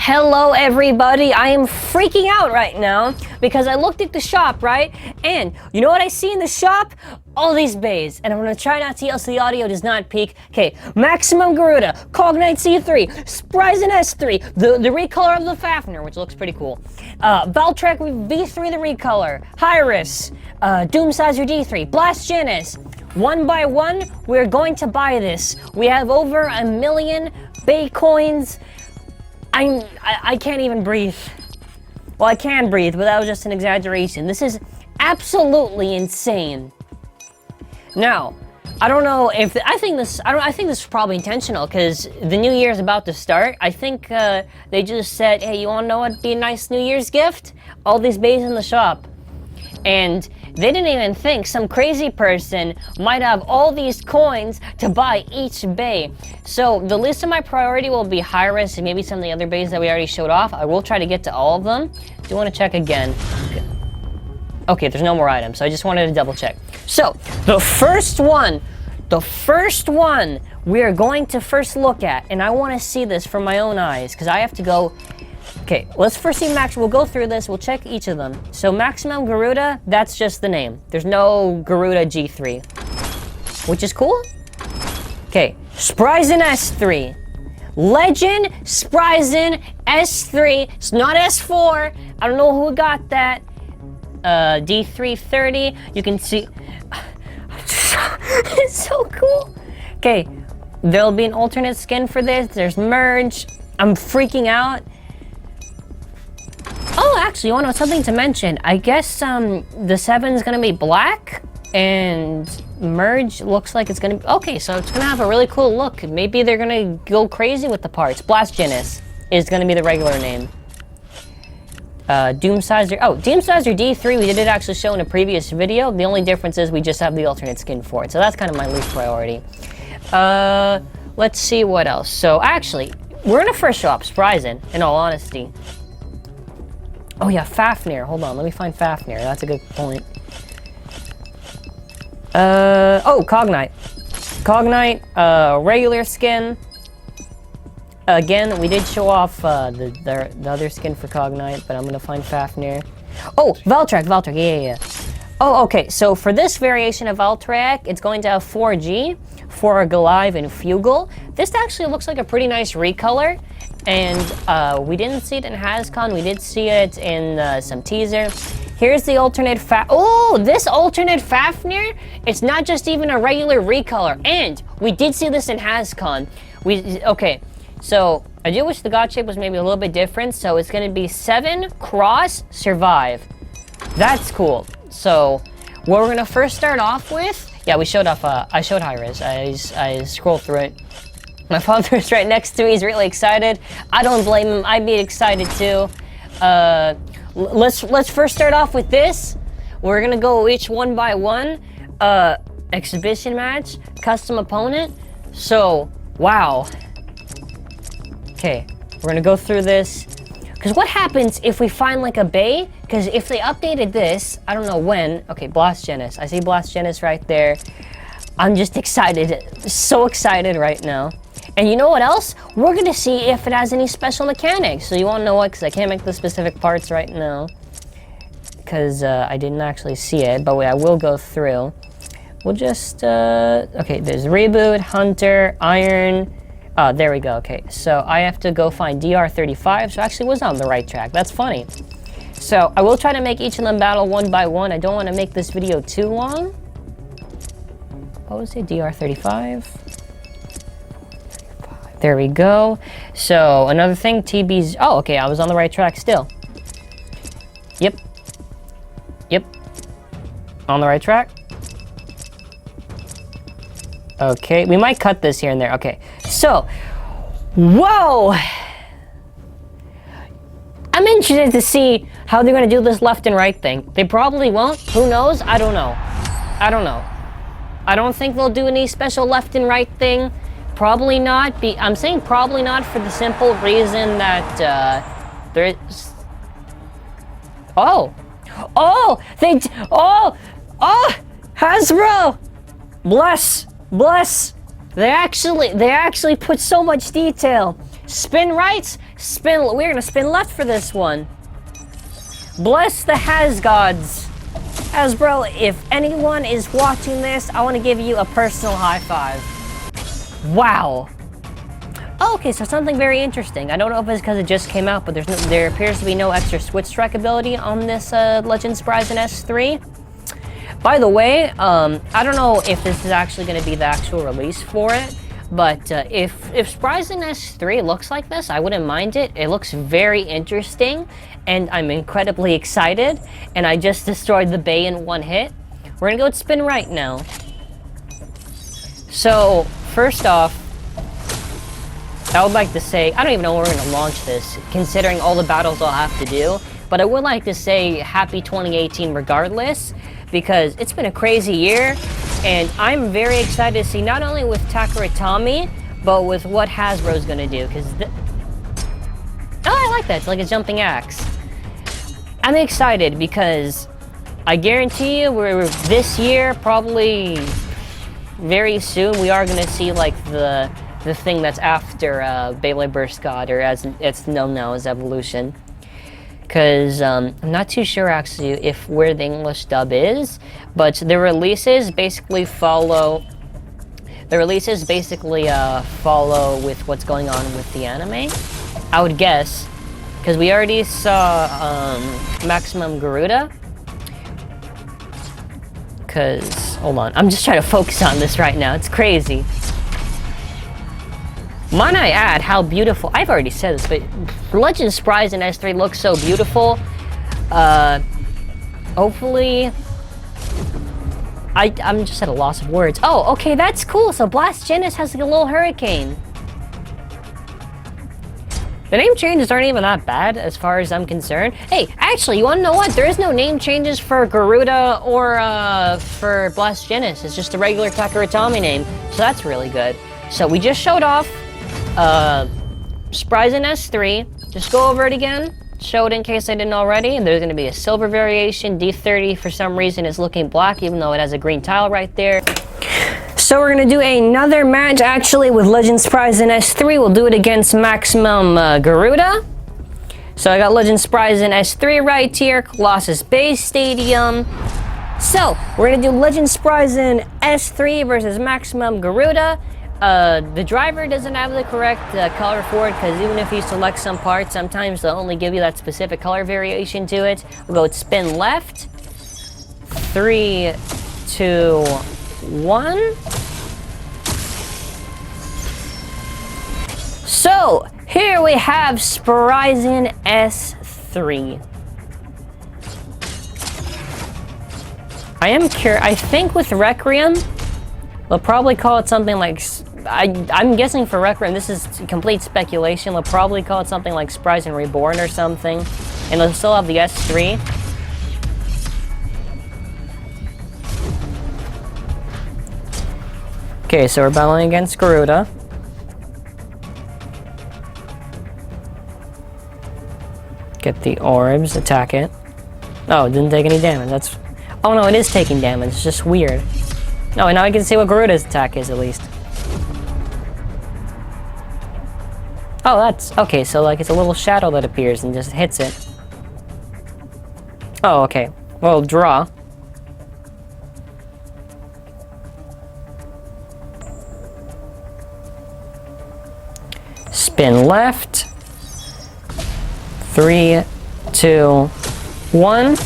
Hello everybody, I am freaking out right now because I looked at the shop, right? And you know what I see in the shop? All these bays. And I'm gonna try not to yell so the audio does not peak. Okay, Maximum Garuda, Cognite C3, Spryzen S3, the recolor of the Fafnir, which looks pretty cool. Valtryek V3 Recolor, Hyrus, Doomscizor D3, Blast Jinnus. One by one, we're going to buy this. We have over 1 million bay coins. I can't even breathe. Well, I can breathe, but that was just an exaggeration. This is absolutely insane. Now, I don't know if I think this is probably intentional because the new year is about to start. I think they just said, "Hey, you want to know what'd be a nice New Year's gift? All these bays in the shop." And they didn't even think some crazy person might have all these coins to buy each bay. So the least of my priority will be Hyrus and maybe some of the other bays that we already showed off. I will try to get to all of them. Do you want to check again? Okay, there's no more items, so I just wanted to double check. So the first one we are going to first look at, and I want to see this from my own eyes because I have to go. Okay, let's first see Max. We'll go through this. We'll check each of them. So Maximum Garuda, that's just the name. There's no Garuda G3, which is cool. Okay, Spryzen S3. Legend Spryzen S3. It's not S4. I don't know who got that. D330. You can see. It's so cool. Okay, there'll be an alternate skin for this. There's merge. I'm freaking out. Oh, actually, you want to know something to mention? I guess the 7 is gonna be black, and merge looks like it's gonna be okay. So it's gonna have a really cool look. Maybe they're gonna go crazy with the parts. Blast Jinnus is gonna be the regular name. Doomscizor. Oh, Doomscizor D3. We did actually show in a previous video. The only difference is we just have the alternate skin for it. So that's kind of my least priority. Let's see what else. So actually, we're gonna first show up Spryzen. In all honesty. Oh yeah, Fafnir. Hold on, let me find Fafnir. That's a good point. Oh, Cognite. Cognite, regular skin. Again, we did show off the other skin for Cognite, but I'm gonna find Fafnir. Oh, Valtryek, yeah. Oh, okay, so for this variation of Valtryek, it's going to have 4G, 4 Alive, and Fugal. This actually looks like a pretty nice recolor. And we didn't see it in HasCon, we did see it in some teaser. Here's the alternate this alternate Fafnir, it's not just even a regular recolor, and we did see this in HasCon. Okay, so I do wish the god shape was maybe a little bit different, so it's gonna be 7 cross survive. That's cool. So what we're gonna first start off with, yeah, we showed off, I showed Hyrus, I scrolled through it. My father's right next to me. He's really excited. I don't blame him. I'd be excited too. Let's first start off with this. We're gonna go each one by one. Exhibition match, custom opponent. So, wow. Okay, we're gonna go through this. Because what happens if we find like a bay? Because if they updated this, I don't know when. Okay, Blast Jinnus. I see Blast Jinnus right there. I'm just excited. So excited right now. And you know what else? We're gonna see if it has any special mechanics. So you wanna know what? Because I can't make the specific parts right now. Because I didn't actually see it, but I will go through. We'll just, okay, there's Reboot, Hunter, Iron. Oh, there we go, okay. So I have to go find DR35, so I actually was on the right track. That's funny. So I will try to make each of them battle one by one. I don't want to make this video too long. What was it? DR35? There we go. So another thing, TB's. Oh, okay, I was on the right track still. Yep. On the right track. Okay, we might cut this here and there. Okay, so, whoa! I'm interested to see how they're gonna do this left and right thing. They probably won't. Who knows? I don't know. I don't think they'll do any special left and right thing. Probably not. I'm saying probably not for the simple reason that there's. Oh, Hasbro, bless. They actually put so much detail. Spin right, we're gonna spin left for this one. Bless the Hasgods. Hasbro, if anyone is watching this, I want to give you a personal high five. Wow. Oh, okay, so something very interesting. I don't know if it's because it just came out, but there appears to be no extra switch strike ability on this Legend Spryzen S3. By the way, I don't know if this is actually going to be the actual release for it, but if Spryzen S3 looks like this, I wouldn't mind it. It looks very interesting, and I'm incredibly excited, and I just destroyed the bay in one hit. We're going to go with spin right now. So, first off, I would like to say, I don't even know when we're going to launch this, considering all the battles I'll have to do, but I would like to say happy 2018 regardless, because it's been a crazy year, and I'm very excited to see not only with TAKARA TOMY, but with what Hasbro's going to do, because oh, I like that, it's like a jumping axe. I'm excited because I guarantee you we're this year, probably very soon, we are going to see like the thing that's after Beyblade Burst God, or as it's known now as Evolution. Because I'm not too sure actually if where the English dub is, but the releases basically follow. The releases basically follow with what's going on with the anime, I would guess, because we already saw Maximum Garuda. Because hold on, I'm just trying to focus on this right now. It's crazy. Might I add how beautiful, I've already said this, but Legend Spryzen S3 looks so beautiful. Hopefully, I'm just at a loss of words. Oh, okay, that's cool. So Blast Jinnius has like a little hurricane. The name changes aren't even that bad as far as I'm concerned. Hey, actually, you wanna know what? There is no name changes for Guruda or for Blast Jinnius. It's just a regular TAKARA TOMY name, so that's really good. So we just showed off Spryzen S3. Just go over it again. Show it in case I didn't already. There's going to be a silver variation. D30 for some reason is looking black, even though it has a green tile right there. So we're going to do another match actually with Legend Spryzen S3. We'll do it against Maximum Garuda. So I got Legend Spryzen S3 right here, Colossus Bay Stadium. So we're going to do Legend Spryzen S3 versus Maximum Garuda. The driver doesn't have the correct color for it, because even if you select some parts, sometimes they'll only give you that specific color variation to it. We'll go with spin left. 3, 2, 1. So, here we have Spryzen S3. I am curious, I think with Requiem, they'll probably call it something like, I'm guessing for Requiem, this is complete speculation, they'll probably call it something like Spryzen Reborn or something, and they'll still have the S3. Okay, so we're battling against Guruda. Get the orbs, attack it. Oh, it didn't take any damage, that's... Oh no, it is taking damage, it's just weird. No, and now I can see what Garuda's attack is, at least. Oh, that's... Okay, so, like, it's a little shadow that appears and just hits it. Oh, okay. Well, draw. Spin left. 3, 2, 1.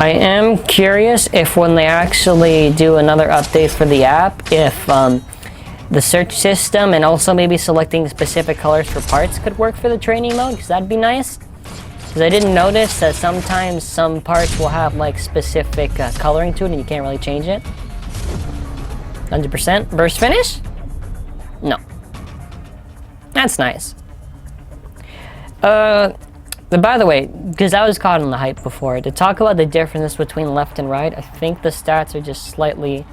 I am curious if when they actually do another update for the app, if the search system and also maybe selecting specific colors for parts could work for the training mode, because that'd be nice. Because I didn't notice that sometimes some parts will have like specific coloring to it and you can't really change it. 100%. Burst finish? No. That's nice. By the way, because I was caught on the hype before, to talk about the difference between left and right, I think the stats are just slightly...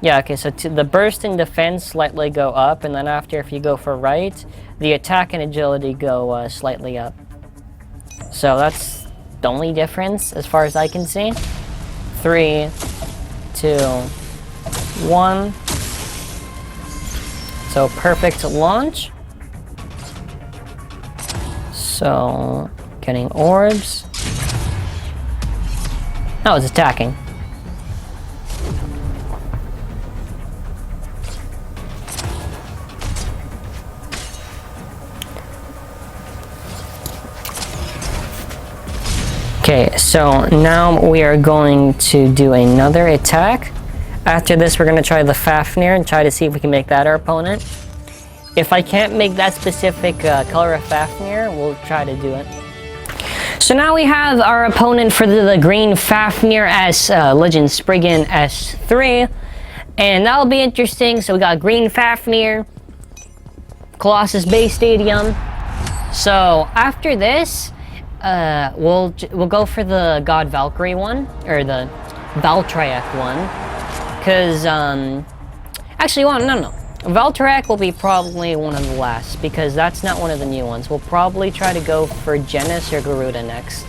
Yeah, okay, so the burst and defense slightly go up, and then after, if you go for right, the attack and agility go slightly up. So that's the only difference, as far as I can see. 3, 2, 1. So perfect launch. So getting orbs. Oh, it's attacking. Okay, so now we are going to do another attack. After this, we're going to try the Fafnir and try to see if we can make that our opponent. If I can't make that specific color of Fafnir, we'll try to do it. So now we have our opponent for the green Fafnir S Legend Spryzen S3. And that'll be interesting. So we got green Fafnir, Colossus Base Stadium. So after this, we'll go for the God Valkyrie one, or the Valtryek one, because actually, well, no, Valtryek will be probably one of the last, because that's not one of the new ones. We'll probably try to go for Jinnus or Garuda next.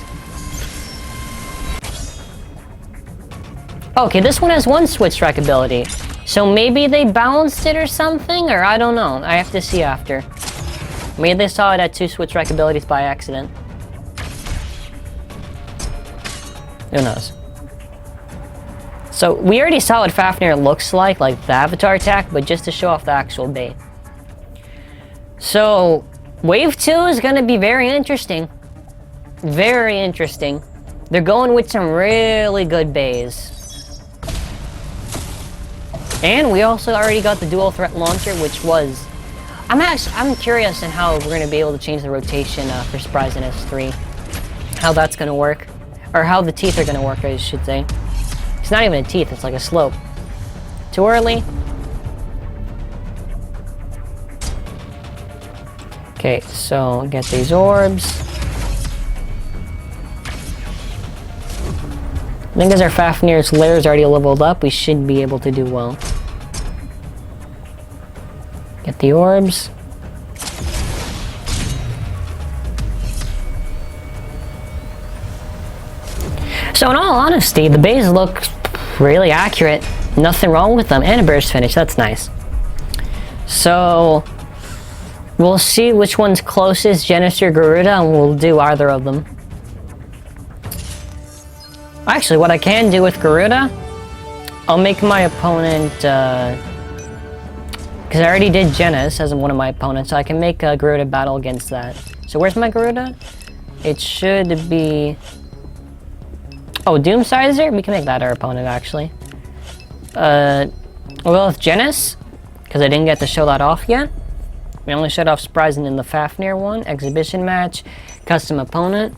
Okay, this one has one switch strike ability, so maybe they balanced it or something, or I don't know. I have to see after. Maybe they saw it at 2 switch strike abilities by accident. Who knows? So we already saw what Fafnir looks like the avatar attack, but just to show off the actual bait. So wave 2 is going to be very interesting. Very interesting. They're going with some really good bays. And we also already got the dual threat launcher, which was... I'm curious on how we're going to be able to change the rotation for Spryzen S3. How that's going to work. Or how the teeth are going to work, I should say. It's not even a teeth, it's like a slope. Too early. Okay, so get these orbs. I think as our Fafnir's lair is already leveled up, we should be able to do well. Get the orbs. So in all honesty, the bays look really accurate. Nothing wrong with them. And a burst finish, that's nice. So we'll see which one's closest, Jinnus or Guruda, and we'll do either of them. Actually, what I can do with Guruda, I'll make my opponent, because I already did Jinnus as one of my opponents, so I can make a Guruda battle against that. So where's my Guruda? It should be... Oh, Doomscizor? We can make that our opponent, actually. We'll go with Jinnus, because I didn't get to show that off yet. We only showed off Spryzen in the Fafnir one. Exhibition match, custom opponent.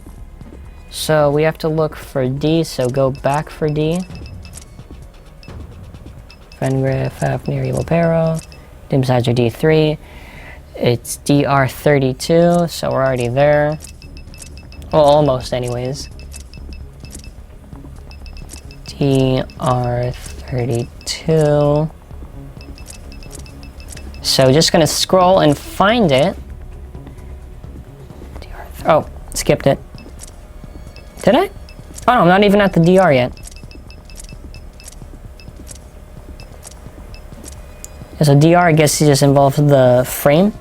So we have to look for D, so go back for D. Fafnir, Fafnir, Pero, Doomscizor D3. It's DR32, so we're already there. Well, almost anyways. DR32. So just gonna scroll and find it. Oh, skipped it. Did I? Oh no, I'm not even at the DR yet. So DR, I guess it just involves the frame.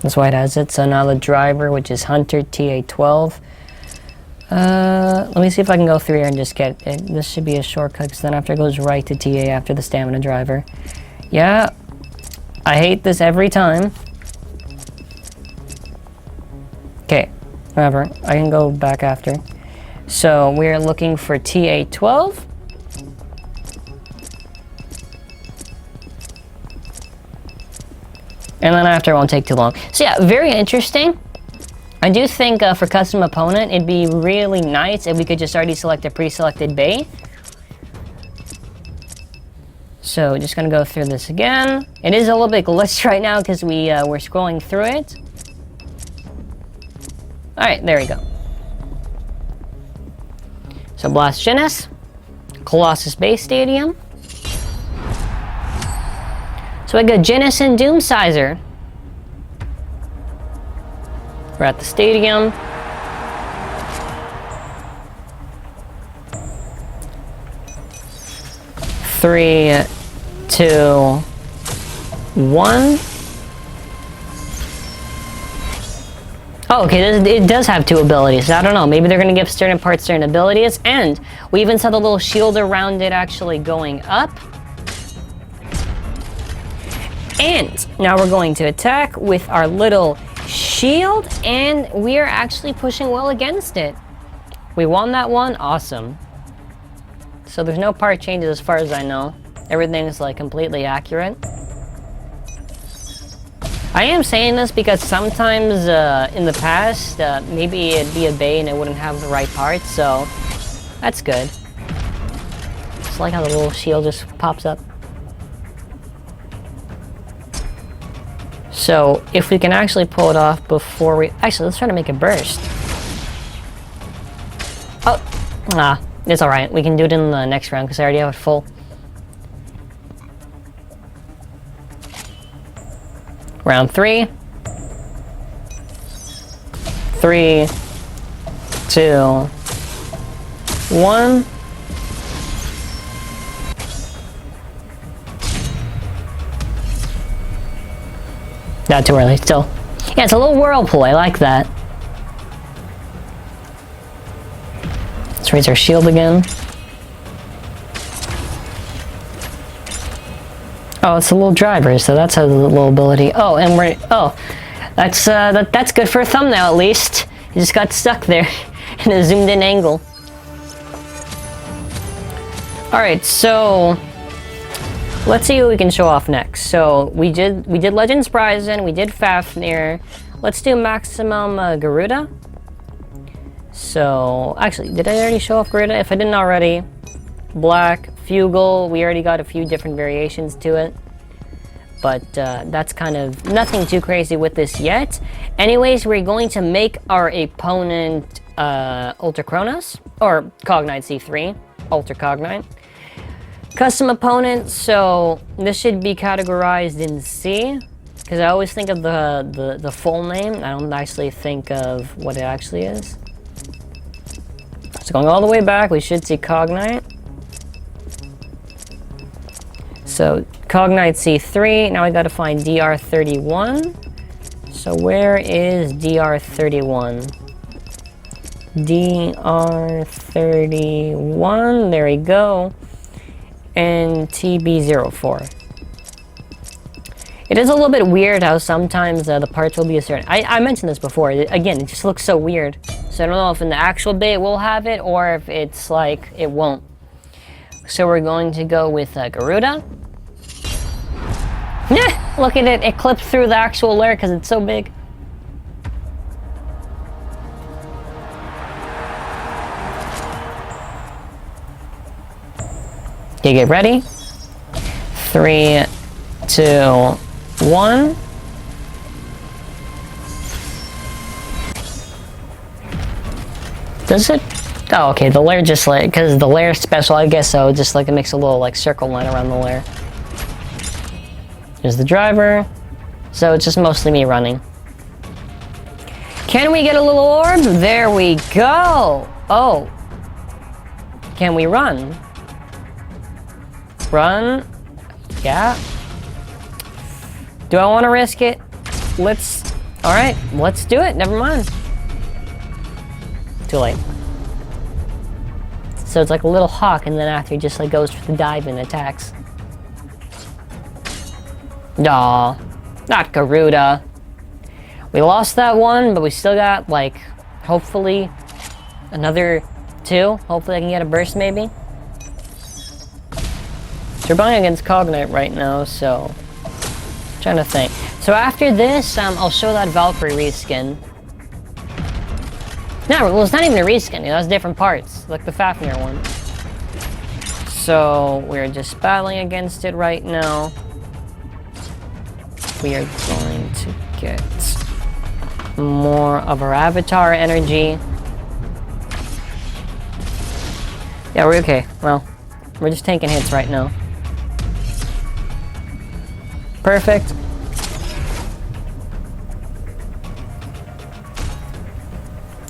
That's why it has it. So now the driver, which is Hunter TA12. Let me see if I can go through here and just get it. This should be a shortcut, because then after it goes right to TA after the stamina driver. Yeah, I hate this every time. Okay, whatever. I can go back after. So we're looking for TA12. And then after, it won't take too long. So yeah, very interesting. I do think for custom opponent, it'd be really nice if we could just already select a pre-selected bay. So just gonna go through this again. It is a little bit glitched right now because we're scrolling through it. All right, there we go. So Blast Jinnus, Colossus Base Stadium. So I got Jinnus and Doomscizor. We're at the stadium. Three, two, 1. Oh, okay, it does have 2 abilities. I don't know, maybe they're gonna give certain parts certain abilities, and we even saw the little shield around it actually going up. And now we're going to attack with our little shield, and we are actually pushing well against it. We won that one, awesome. So there's no part changes as far as I know. Everything is like completely accurate. I am saying this because sometimes in the past, maybe it'd be a bay and it wouldn't have the right parts, so that's good. It's like how the little shield just pops up. So if we can actually pull it off before we... Actually, let's try to make it burst. Oh, it's alright. We can do it in the next round because I already have it full. Round 3. 3, 2, 1. Not too early, still. Yeah, it's a little whirlpool, I like that. Let's raise our shield again. Oh, it's a little driver, so that's a little ability. Oh, and we're... Oh, that's good for a thumbnail, at least. You just got stuck there in a zoomed-in angle. Alright, so... Let's see what we can show off next. So, we did Legend Spryzen, we did Fafnir. Let's do maximum Garuda. So, actually, did I already show off Garuda? If I didn't already, Black, Fugal, we already got a few different variations to it. But that's kind of nothing too crazy with this yet. Anyways, we're going to make our opponent Ultra Kronos, or Cognite C3, Ultra Cognite. Custom opponent, so this should be categorized in C, because I always think of the full name. I don't actually think of what it actually is. So going all the way back, we should see Cognite. So Cognite C3, now I gotta find DR31. So where is DR31? DR31, there we go. And TB04. It is a little bit weird how sometimes the parts will be a certain... I mentioned this before. Again, it just looks so weird. So I don't know if in the actual day it will have it or if it's like it won't. So we're going to go with Garuda. Look at it. It clipped through the actual layer because it's so big. Okay, get ready. 3, 2, 1. Does it? Oh, okay, the layer just like, because the layer is special, I guess so, just like it makes a little like circle line around the layer. There's the driver. So it's just mostly me running. Can we get a little orb? There we go. Oh. Can we run? Run. Yeah. Do I want to risk it? Alright, let's do it. Never mind. Too late. So it's like a little hawk, and then after he just like goes for the dive and attacks. Aw, not Garuda. We lost that one, but we still got like, hopefully, another 2. Hopefully I can get a burst maybe. So we're playing against Cognite right now, so I'm trying to think. So after this, I'll show that Valkyrie reskin. No, well, it's not even a reskin. It has different parts, like the Fafnir one. So we're just battling against it right now. We are going to get more of our avatar energy. Yeah, we're okay. Well, we're just taking hits right now. Perfect.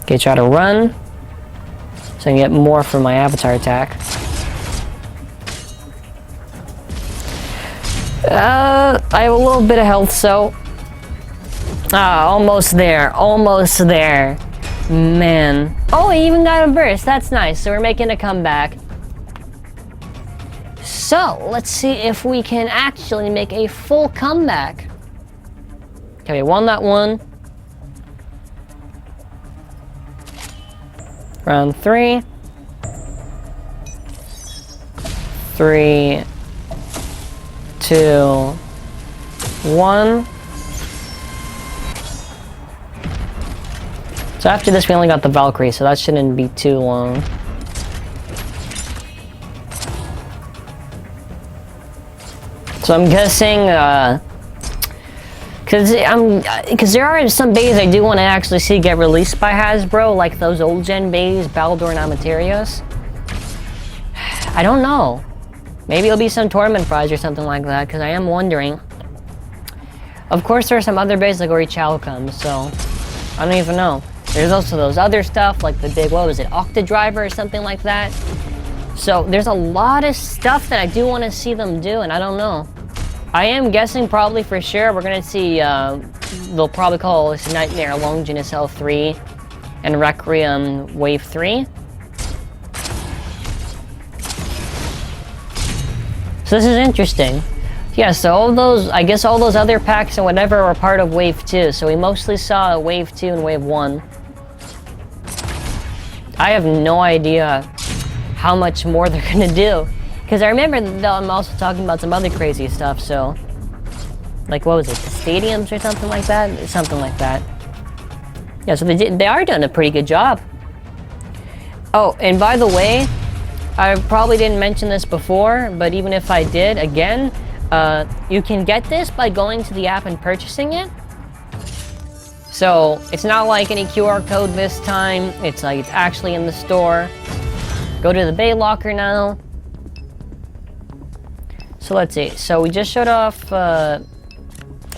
Okay, try to run. So I can get more from my avatar attack. I have a little bit of health, so... Ah, almost there. Almost there. Man. Oh, I even got a burst. That's nice. So we're making a comeback. So, let's see if we can actually make a full comeback. Okay, we won that one. Round 3. 3, 2, 1. So after this, we only got the Valkyrie, so that shouldn't be too long. So I'm guessing, because there are some bays I do want to actually see get released by Hasbro, like those old gen bays, Baldur and Amaterios. I don't know. Maybe it'll be some tournament prize or something like that, because I am wondering. Of course, there are some other bays like Orichal comes, so I don't even know. There's also those other stuff, like the big, what was it, Octadriver or something like that. So there's a lot of stuff that I do want to see them do, and I don't know. I am guessing probably for sure we're going to see, they'll probably call this Nightmare Long Jinnus L3 and Requiem Wave 3. So this is interesting. Yeah, so all those, I guess all those other packs and whatever were part of Wave 2. So we mostly saw Wave 2 and Wave 1. I have no idea how much more they're gonna do. Because I remember them also talking about some other crazy stuff, so... Like, what was it, the stadiums or something like that? Something like that. Yeah, so they are doing a pretty good job. Oh, and by the way, I probably didn't mention this before, but even if I did, again, you can get this by going to the app and purchasing it. So, it's not like any QR code this time, it's like it's actually in the store. Go to the Bay Locker now. So let's see, so we just showed off, oh,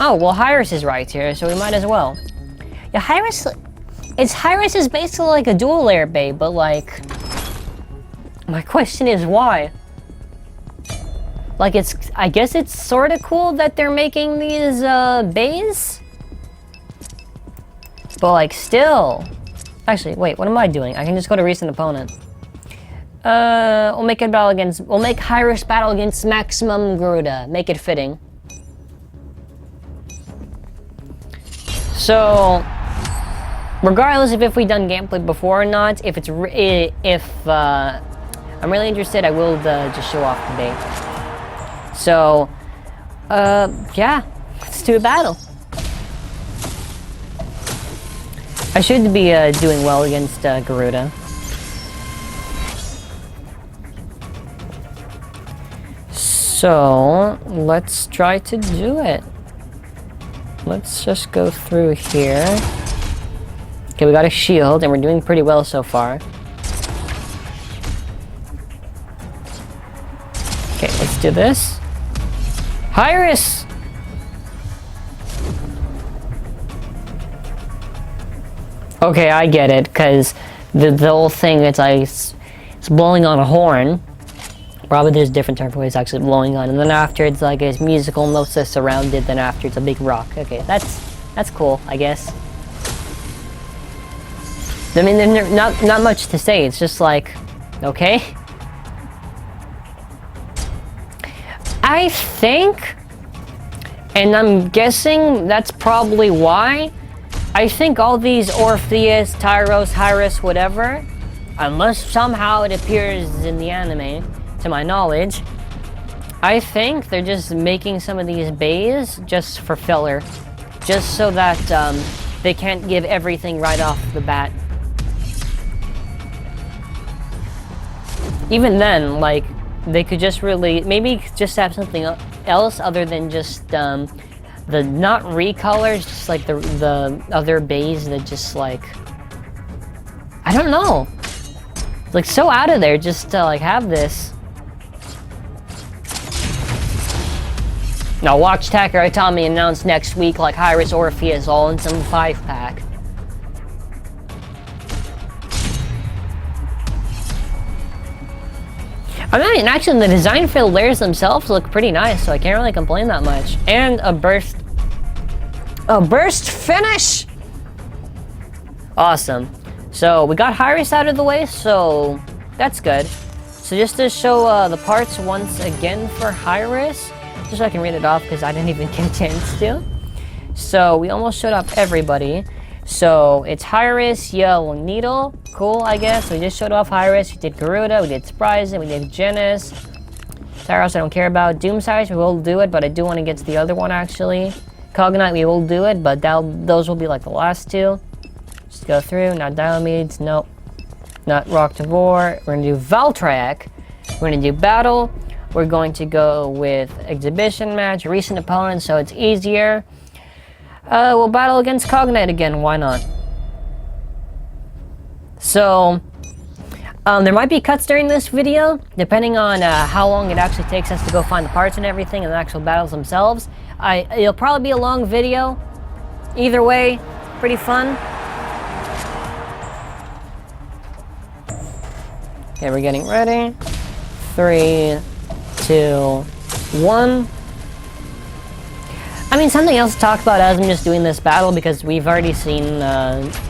well Hyrus is right here, so we might as well. Yeah, Hyrus is basically like a dual layer Bay, but like... My question is why? Like I guess it's sort of cool that they're making these bays? But like still. Actually, wait, what am I doing? I can just go to recent opponent. We'll make Hyrus battle against Maximum Garuda. Make it fitting. So, regardless of if we've done gameplay before or not, if I'm really interested, I will just show off the bait. So, yeah, let's do a battle. I should be doing well against Garuda. So, let's try to do it. Let's just go through here. Okay, we got a shield, and we're doing pretty well so far. Okay, let's do this. Hyrus! Okay, I get it, because the whole thing, it's like, it's blowing on a horn. Probably there's a different term for what it's actually blowing on. And then after, it's like a musical notes that's surrounded, then after, it's a big rock. Okay, that's cool, I guess. I mean, there's not much to say, it's just like, okay. I think, and I'm guessing that's probably why, I think all these Orpheus, Tyros, Hyrus, whatever, unless somehow it appears in the anime, to my knowledge, I think they're just making some of these bays just for filler. Just so that they can't give everything right off the bat. Even then, like, they could just really, maybe just have something else other than just the not recolors, just like the other bays that just like, I don't know, like so out of there just to like have this. Now watch TAKARA TOMY announce next week like Hyrus Orpheus all in some 5-pack. I mean, actually, the design field layers themselves look pretty nice, so I can't really complain that much. And a burst finish! Awesome. So, we got Hyrus out of the way, so that's good. So just to show the parts once again for Hyrus, just so I can read it off because I didn't even get a chance to. So, we almost showed off everybody. So, it's Hyrus, Yellow Needle. Cool, I guess. We just showed off Hyrus. We did Garuda, we did Spryzen, we did Jinnus. Tyros, I don't care about. Doomscizor, we will do it, but I do want to get to the other one, actually. Cognite, we will do it, but those will be like the last two. Just go through. Not Diomedes, nope. Not Rock to War. We're going to do Valtryek. We're going to do Battle. We're going to go with Exhibition Match, Recent Opponents, so it's easier. We'll battle against Cognite again, why not? So, there might be cuts during this video, depending on how long it actually takes us to go find the parts and everything and the actual battles themselves. It'll probably be a long video. Either way, pretty fun. Okay, we're getting ready. 3, 2, 1. I mean, something else to talk about as I'm just doing this battle, because we've already seen,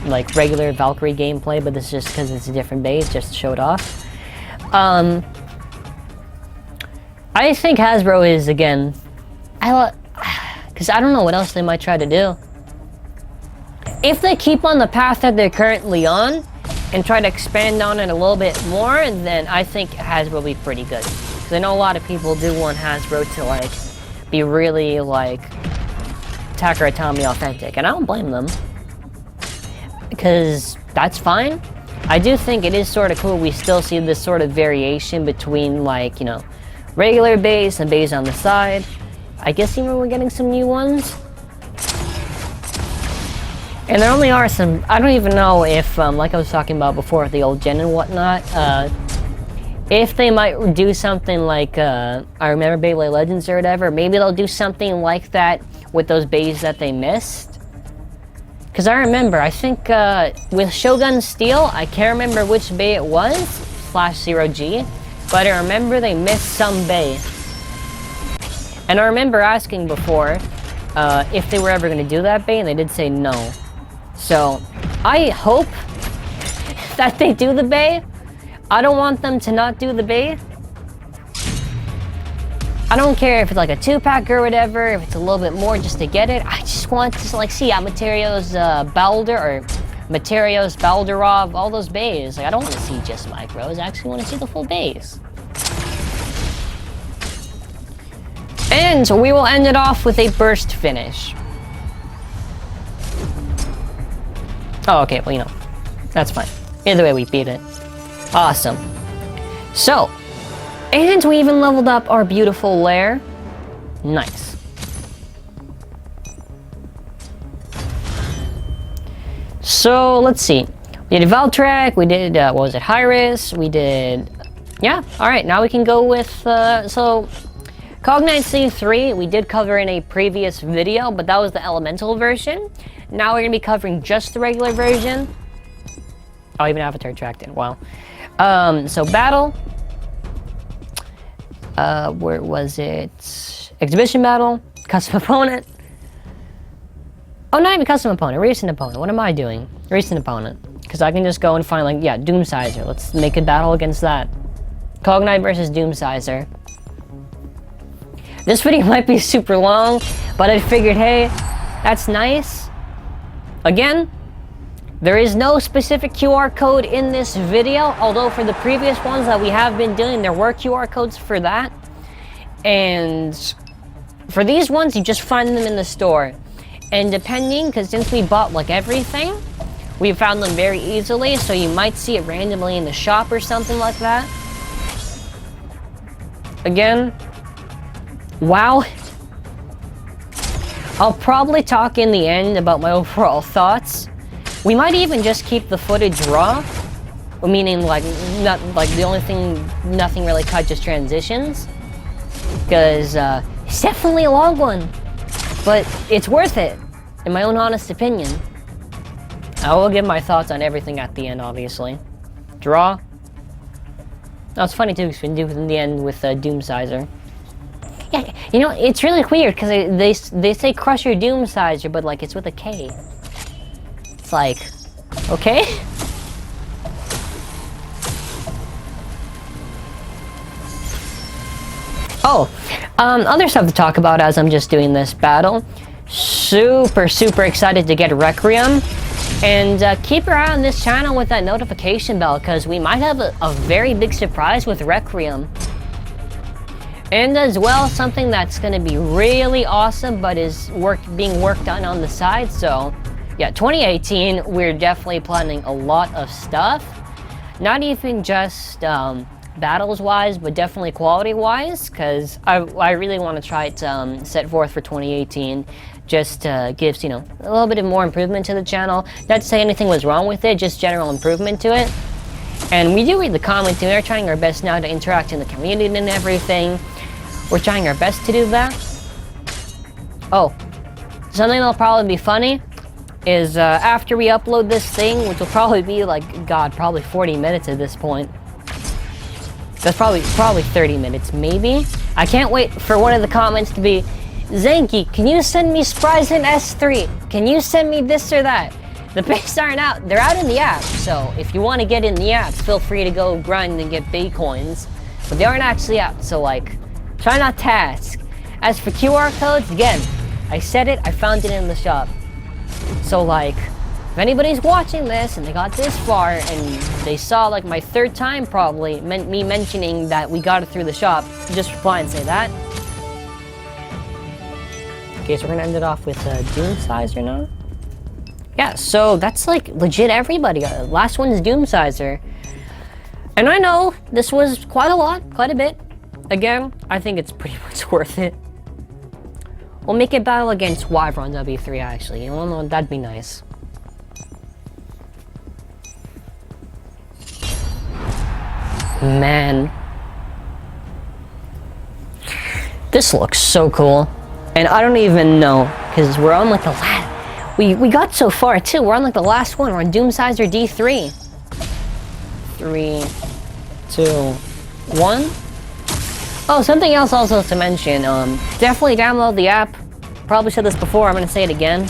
like, regular Valkyrie gameplay, but this is just because it's a different base, just to show it off. I think Hasbro is, again, because I don't know what else they might try to do. If they keep on the path that they're currently on, and try to expand on it a little bit more, then I think Hasbro will be pretty good. Because I know a lot of people do want Hasbro to, like, be really, like, TAKARA TOMY authentic, and I don't blame them, because that's fine. I do think it is sort of cool we still see this sort of variation between, like, you know, regular base and base on the side. I guess even we're getting some new ones. And there only are some, I don't even know if, like I was talking about before, the old gen and whatnot, if they might do something like, I remember Beyblade Legends or whatever, maybe they'll do something like that with those bays that they missed. Because I remember, I think with Shogun Steel, I can't remember which bay it was, /0G, but I remember they missed some bay. And I remember asking before if they were ever going to do that bay, and they did say no. So, I hope that they do the bay. I don't want them to not do the bay. I don't care if it's like a 2-pack or whatever, if it's a little bit more just to get it. I just want to like see Materios Balder or Materios Balderov, all those bays. Like, I don't want to see just micros, I actually want to see the full bays. And we will end it off with a burst finish. Oh, okay, well, you know, that's fine. Either way, we beat it. Awesome. So, and we even leveled up our beautiful lair. Nice. So, let's see. We did Valtryek, we did, what was it, Hyrus, we did... Yeah, alright, now we can go with, so... Cognite C3, we did cover in a previous video, but that was the elemental version. Now we're going to be covering just the regular version. Oh, even Avatar tracked in, wow. So battle. Where was it? Exhibition battle. Custom opponent. Oh, not even custom opponent. Recent opponent. What am I doing? Recent opponent. Because I can just go and find, like, yeah, Doomscizor. Let's make a battle against that. Cognite versus Doomscizor. This video might be super long, but I figured, hey, that's nice. Again, there is no specific QR code in this video, although for the previous ones that we have been doing, there were QR codes for that. And for these ones, you just find them in the store. And depending, because since we bought like everything, we found them very easily, so you might see it randomly in the shop or something like that. Again, wow. I'll probably talk in the end about my overall thoughts. We might even just keep the footage raw, meaning like not like the only thing, nothing really cut, just transitions, because it's definitely a long one, but it's worth it, in my own honest opinion. I will give my thoughts on everything at the end, obviously. Draw. That was funny too, because we do it in the end with Doomscizor. Yeah, you know, it's really weird, because they say crush your Doomscizor, but like, it's with a K. It's like, okay? Oh, other stuff to talk about as I'm just doing this battle. Super excited to get Requiem. And keep your eye on this channel with that notification bell, because we might have a very big surprise with Requiem. And as well, something that's going to be really awesome, but is being worked on the side. So, yeah, 2018, we're definitely planning a lot of stuff. Not even just battles-wise, but definitely quality-wise, because I really want to try to set forth for 2018. Just gives, you know, a little bit of more improvement to the channel. Not to say anything was wrong with it, just general improvement to it. And we do read the comments, and we're trying our best now to interact in the community and everything. We're trying our best to do that. Oh, something that'll probably be funny is after we upload this thing, which will probably be like, God, probably 40 minutes at this point. That's probably 30 minutes, maybe. I can't wait for one of the comments to be, Zankye, can you send me Spryzen S3? Can you send me this or that? The picks aren't out. They're out in the app, so if you want to get in the app, feel free to go grind and get Bay coins. But they aren't actually out, so like, try not to ask. As for QR codes, again, I said it, I found it in the shop. So like, if anybody's watching this and they got this far and they saw like my third time probably, me mentioning that we got it through the shop, just reply and say that. Okay, so we're gonna end it off with Doomscizor now. Yeah, so that's like legit everybody. Last one is Doomscizor. And I know this was quite a bit. Again, I think it's pretty much worth it. We'll make it battle against Wyvern W3 actually. You know, that'd be nice. Man. This looks so cool. And I don't even know, because we're on like the last... We got so far too, we're on like the last one. We're on Doomscizor D3. 3, 2, 1. Oh, something else also to mention. Definitely download the app. Probably said this before, I'm going to say it again.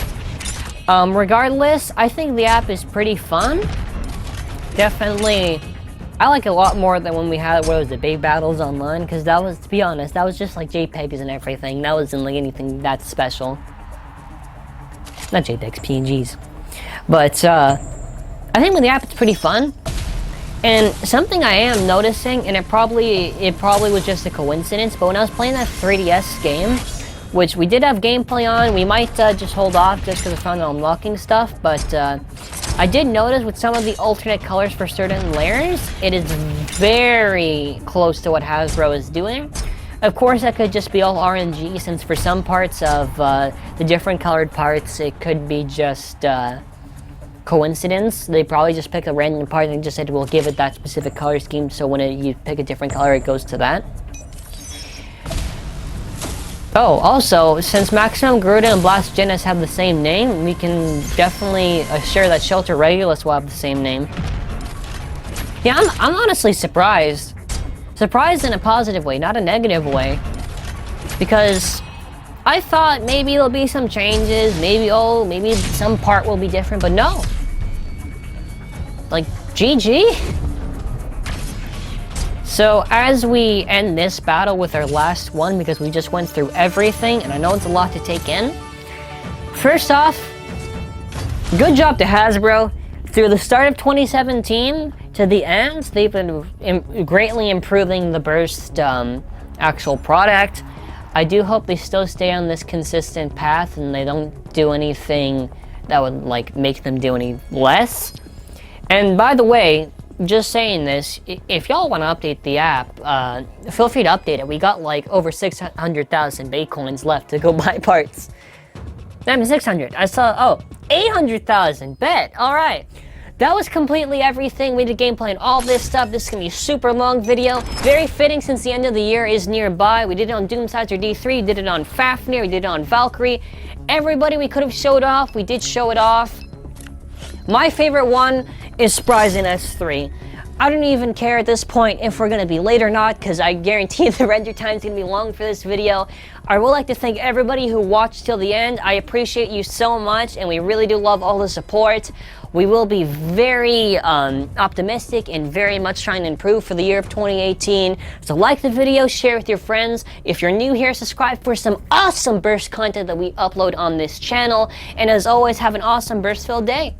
Regardless, I think the app is pretty fun. Definitely... I like it a lot more than when we had, what was it, Bay Battles Online, because that was, to be honest, that was just like JPEGs and everything. That wasn't like anything that special. Not JPEGs, PNGs. But, I think with the app it's pretty fun. And something I am noticing, and it probably was just a coincidence, but when I was playing that 3DS game, which we did have gameplay on, we might just hold off just because I found on unlocking stuff, but I did notice with some of the alternate colors for certain layers, it is very close to what Hasbro is doing. Of course, that could just be all RNG, since for some parts of the different colored parts, it could be just coincidence. They probably just picked a random part and just said, we'll give it that specific color scheme, so when you pick a different color, it goes to that. Oh, also, since Maximum Garuda and Blast Jinnus have the same name, we can definitely assure that Shelter Regulus will have the same name. Yeah, I'm honestly surprised. Surprised in a positive way, not a negative way. Because I thought maybe there'll be some changes, maybe some part will be different, but no. Like, GG? So, as we end this battle with our last one, because we just went through everything, and I know it's a lot to take in. First off, good job to Hasbro. Through the start of 2017 to the end, they've been greatly improving the burst actual product. I do hope they still stay on this consistent path, and they don't do anything that would, like, make them do any less. And by the way, just saying this, if y'all want to update the app, feel free to update it. We got like over 600,000 Bitcoins left to go buy parts. I mean 600. I saw, oh, 800,000. Bet. All right. That was completely everything. We did gameplay and all this stuff. This is going to be a super long video. Very fitting since the end of the year is nearby. We did it on Doomscizor D3. We did it on Fafnir. We did it on Valkyrie. Everybody we could have showed off, we did show it off. My favorite one is Spryzen S3. I don't even care at this point if we're gonna be late or not, because I guarantee the render time is gonna be long for this video. I would like to thank everybody who watched till the end. I appreciate you so much, and we really do love all the support. We will be very optimistic and very much trying to improve for the year of 2018. So like the video, share with your friends. If you're new here, subscribe for some awesome burst content that we upload on this channel. And as always, have an awesome burst-filled day.